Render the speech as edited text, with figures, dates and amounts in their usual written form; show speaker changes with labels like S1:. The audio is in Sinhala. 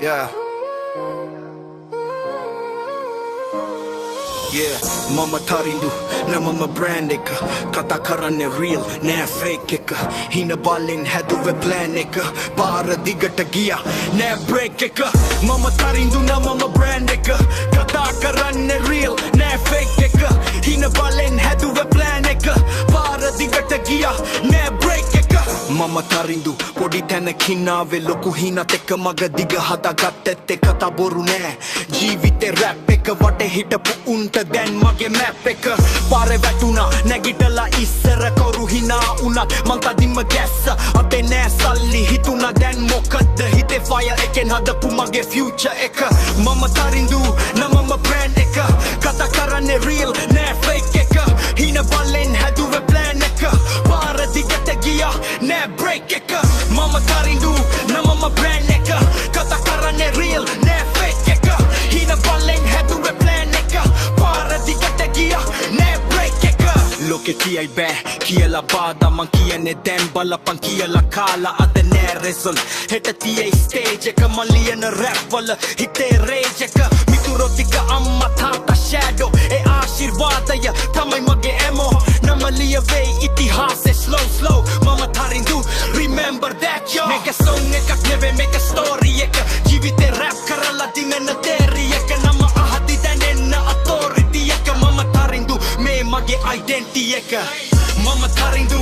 S1: Yeah. Yeah, mama tarindu na mama brand එක කතා කරන්නේ real නෑ fake එක හින බලෙන් හැදුවේ plan එක පාර දිගට ගියා නෑ break එක mama tarindu na mama brand එක කතා කරන්නේ real නෑ fake එක හින බලෙන් හැදුවේ plan එක පාර දිගට ගියා නෑ break එක mama tarindu පොඩි තැනකින් ආවේ ලොකු හිනත් එක්ක මග දිග හදාගත්තෙත් එක කතා බොරු නෑ ජීවිතේ rap එක වටේ හිටපු උන්ට දැන් මගේ මැප් එක පාරේ වැටුණා නැගිටලා ඉස්සර කවුරු හිනා උනත් මං කදින්ම ගැස්ස අතේ නෑ සල්ලි හිතුණා දැන් මොකද හිතේ ෆයර් එකෙන් හදපු මගේ ෆියුචර් එක මම තරින්දු නමම බ්‍රෑන්ඩ් එක කතා කරන්නේ රීල් නෑ ෆේක් එක හින බලෙන් හැදුවේ ප්ලෑන් එක පාර දිගට ගියා නෑ බ්‍රේක් එක මම තරින්දු නමම බ්‍රෑන්ඩ් එක කතා කරන්නේ රීල් නෑ ෆේක් එක හින බලෙන් හැදුවේ ප්ලෑන් එක Look at TI bෑ කියලා බාදා මං කියන්නේ දැන් බලපන් කියලා කාලා අද නෑ result හෙට TI stage එක මං ලියන rap වල හිතේ rage එක මිතුරෝ ටික අම්මා තාත්තා shadow ඒ ආශිර්වාදය තමයි මගේ ammo නම ලියවේ ඉතිහාසෙ slow මම තරින්දු remember that yo මේක song එකක් නෙවෙයි මේක story එක ජීවිතේ rap කරලා දිනන theory එක නම අහදි දැනෙන්න authority එක මම තරින්දු මේ මගේ identity එක mama tarindu